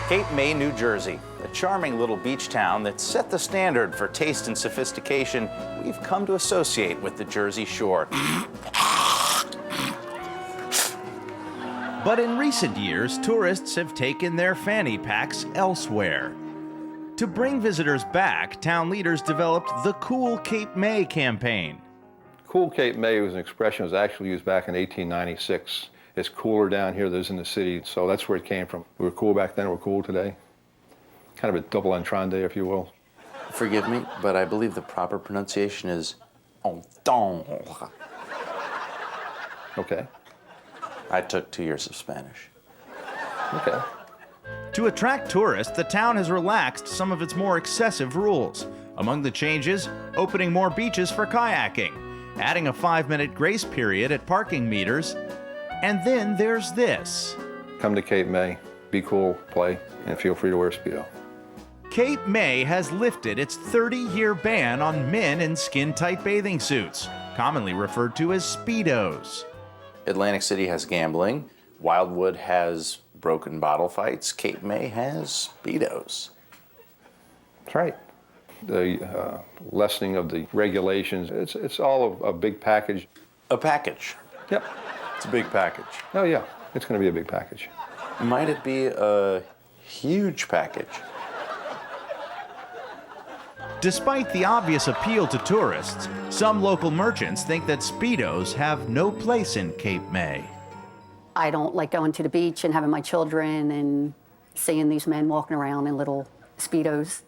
Cape May, New Jersey, a charming little beach town that set the standard for taste and sophistication we've come to associate with the Jersey Shore. But in recent years, tourists have taken their fanny packs elsewhere. To bring visitors back, town leaders developed the Cool Cape May campaign. Cool Cape May was an expression that was actually used back in 1896. It's cooler down here than it is in the city, so that's where it came from. We were cool back then, we're cool today. Kind of a double entendre, if you will. Forgive me, but I believe the proper pronunciation is entendre. Okay. I took 2 years of Spanish. Okay. To attract tourists, the town has relaxed some of its more excessive rules. Among the changes, opening more beaches for kayaking, adding a 5-minute grace period at parking meters, and then there's this. Come to Cape May, be cool, play, and feel free to wear a speedo. Cape May has lifted its 30-year ban on men in skin-tight bathing suits, commonly referred to as speedos. Atlantic City has gambling. Wildwood has broken bottle fights. Cape May has speedos. That's right. The lessening of the regulations, it's all a big package. A package. Yep. It's a big package. Oh yeah, it's going to be a big package. Might it be a huge package? Despite the obvious appeal to tourists, some local merchants think that speedos have no place in Cape May. I don't like going to the beach and having my children and seeing these men walking around in little speedos.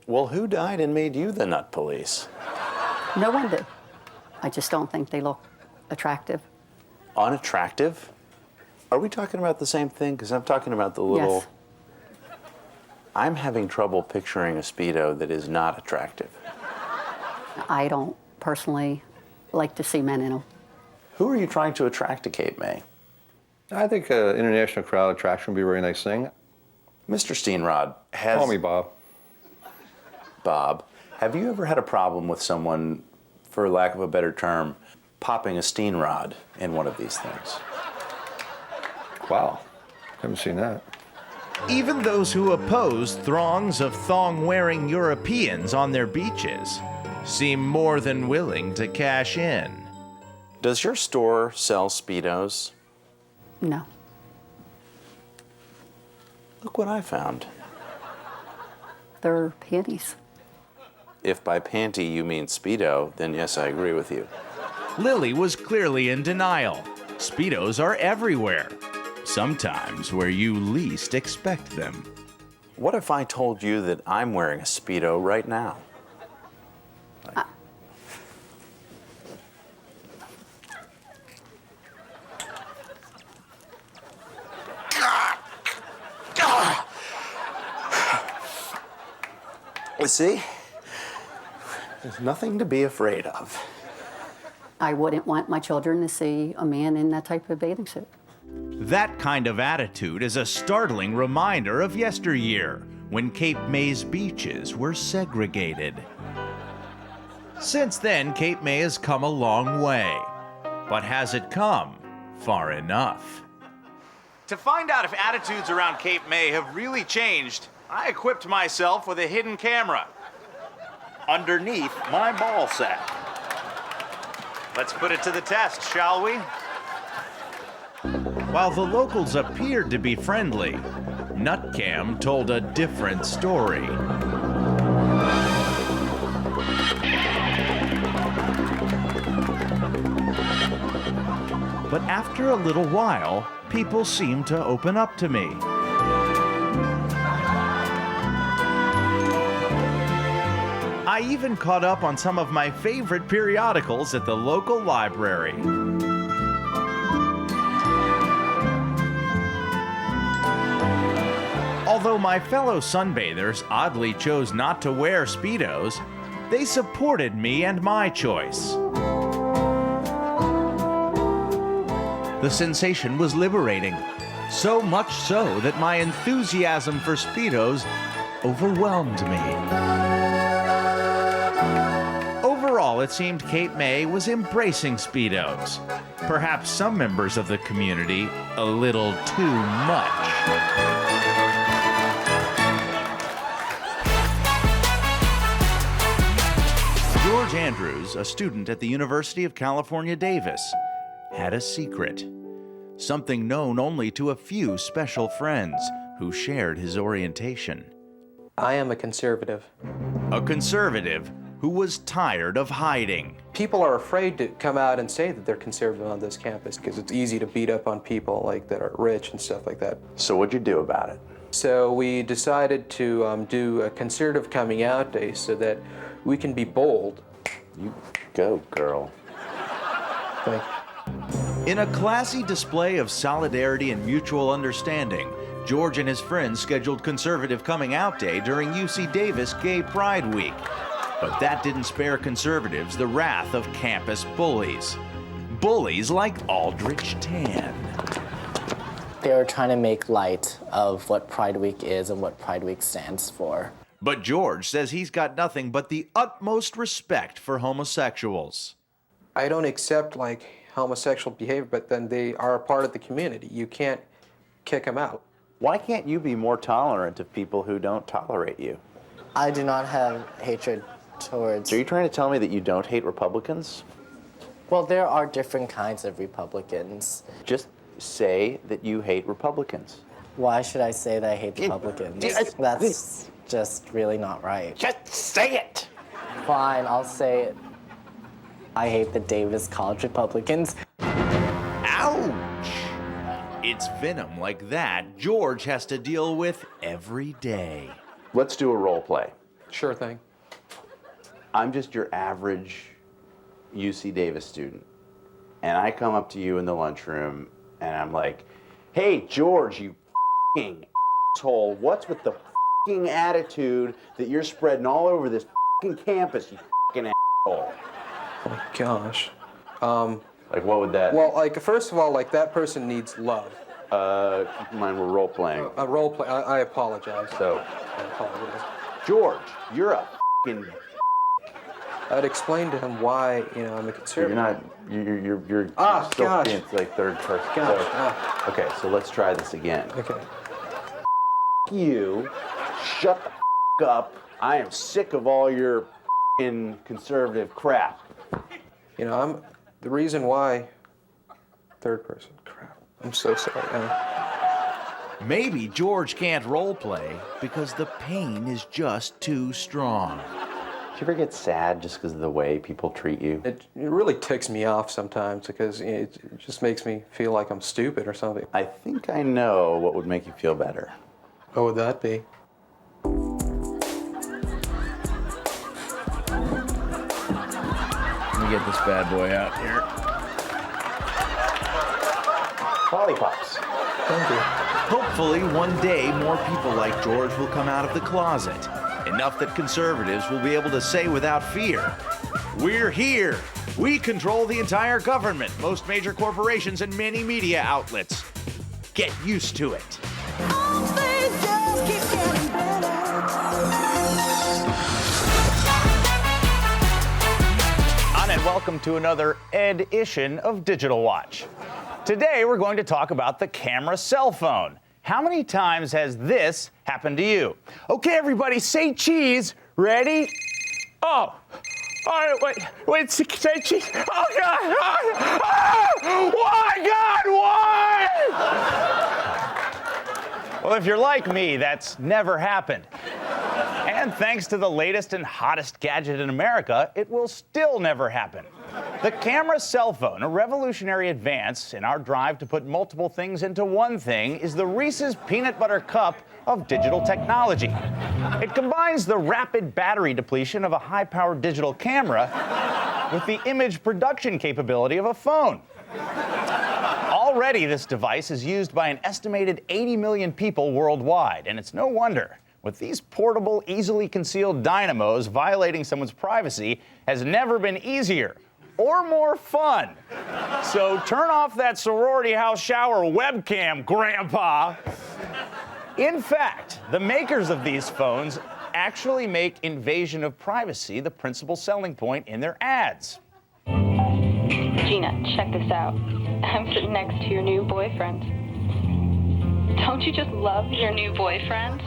Well, who died and made you the nut police? No one did. I just don't think they look attractive. Unattractive? Are we talking about the same thing? Because I'm talking about the little... Yes. I'm having trouble picturing a speedo that is not attractive. I don't personally like to see men in them. Who are you trying to attract to Cape May? I think an international crowd attraction would be a very nice thing. Mr. Steenrod has... Call me Bob. Bob, have you ever had a problem with someone, for lack of a better term, popping a Steenrod in one of these things? Wow, haven't seen that. Even those who oppose throngs of thong-wearing Europeans on their beaches seem more than willing to cash in. Does your store sell speedos? No. Look what I found. They're panties. If by panty you mean speedo, then yes, I agree with you. Lily was clearly in denial. Speedos are everywhere, sometimes where you least expect them. What if I told you that I'm wearing a speedo right now? See? There's nothing to be afraid of. I wouldn't want my children to see a man in that type of bathing suit. That kind of attitude is a startling reminder of yesteryear, when Cape May's beaches were segregated. Since then, Cape May has come a long way. But has it come far enough? To find out if attitudes around Cape May have really changed, I equipped myself with a hidden camera underneath my ball sack. Let's put it to the test, shall we? While the locals appeared to be friendly, Nutcam told a different story. But after a little while, people seemed to open up to me. I even caught up on some of my favorite periodicals at the local library. Although my fellow sunbathers oddly chose not to wear speedos, they supported me and my choice. The sensation was liberating, so much so that my enthusiasm for speedos overwhelmed me. Overall, it seemed Cape May was embracing speedos. Perhaps some members of the community a little too much. George Andrews, a student at the University of California, Davis, had a secret. Something known only to a few special friends who shared his orientation. I am a conservative. A conservative who was tired of hiding. People are afraid to come out and say that they're conservative on this campus because it's easy to beat up on people like that are rich and stuff like that. So what'd you do about it? So we decided to do a conservative coming out day so that we can be bold. You go, girl. Thank you. In a classy display of solidarity and mutual understanding, George and his friends scheduled Conservative Coming Out Day during UC Davis Gay Pride Week. But that didn't spare conservatives the wrath of campus bullies. Bullies like Aldrich Tan. They were trying to make light of what Pride Week is and what Pride Week stands for. But George says he's got nothing but the utmost respect for homosexuals. I don't accept like homosexual behavior, but then they are a part of the community. You can't kick them out. Why can't you be more tolerant of people who don't tolerate you? I do not have hatred towards... So are you trying to tell me that you don't hate Republicans? Well, there are different kinds of Republicans. Just say that you hate Republicans. Why should I say that I hate Republicans? That's just really not right. Just say it! Fine, I'll say it. I hate the Davis College Republicans. Ouch! It's venom like that George has to deal with every day. Let's do a role play. Sure thing. I'm just your average UC Davis student. And I come up to you in the lunchroom and I'm like, hey, George, you f***ing asshole, what's with the f***ing attitude that you're spreading all over this f***ing campus, you f***ing asshole? Oh my gosh. Like, what would that... Well, like, first of all, like, that person needs love. Keep in mind, we're role-playing. A role play, I apologize. So, I apologize. George, you're a f***ing... I'd explain to him why, you know, I'm a conservative. You're still gosh. being, like, third person. Gosh, So, okay, so let's try this again. Okay. You, shut the f*** up. I am sick of all your f***ing conservative crap. You know, the reason why, third person, crap. I'm so sorry. Maybe George can't role play because the pain is just too strong. Do you ever get sad just because of the way people treat you? It really ticks me off sometimes because it just makes me feel like I'm stupid or something. I think I know what would make you feel better. What would that be? Let me get this bad boy out here. Lollipops. Thank you. Hopefully, one day, more people like George will come out of the closet. Enough that conservatives will be able to say without fear, we're here. We control the entire government, most major corporations, and many media outlets. Get used to it. And welcome to another Ed-ition of Digital Watch. Today we're going to talk about the camera cell phone. How many times has this happened to you? Okay, everybody, say cheese. Ready? Oh, all right, wait, say cheese. Oh, God. Oh, my God, why? Well, if you're like me, that's never happened. And thanks to the latest and hottest gadget in America, it will still never happen. The camera cell phone, a revolutionary advance in our drive to put multiple things into one thing, is the Reese's Peanut Butter Cup of digital technology. It combines the rapid battery depletion of a high-powered digital camera with the image production capability of a phone. Already, this device is used by an estimated 80 million people worldwide, and it's no wonder. With these portable, easily concealed dynamos, violating someone's privacy has never been easier or more fun. So turn off that sorority house shower webcam, Grandpa. In fact, the makers of these phones actually make invasion of privacy the principal selling point in their ads. Gina, check this out. I'm sitting next to your new boyfriend. Don't you just love your new boyfriend?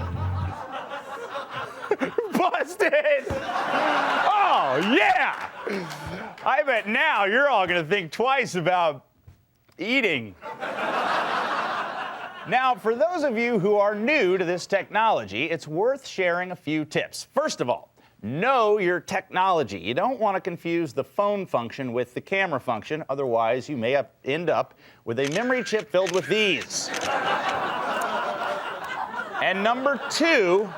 Busted! Oh, Oh, yeah! I bet now you're all gonna think twice about eating. Now, for those of you who are new to this technology, it's worth sharing a few tips. First of all, know your technology. You don't want to confuse the phone function with the camera function, otherwise you may end up with a memory chip filled with these. And number two,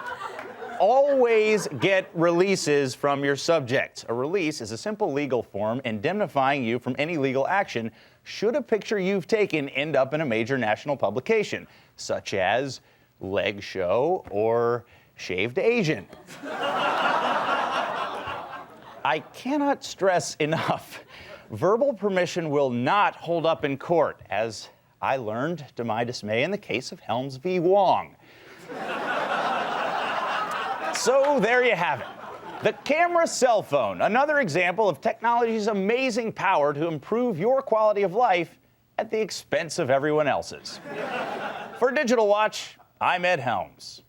always get releases from your subjects. A release is a simple legal form indemnifying you from any legal action should a picture you've taken end up in a major national publication, such as Leg Show or Shaved Asian. I cannot stress enough, verbal permission will not hold up in court, as I learned to my dismay in the case of Helms v. Wong. So there you have it. The camera cell phone, another example of technology's amazing power to improve your quality of life at the expense of everyone else's. For Digital Watch, I'm Ed Helms.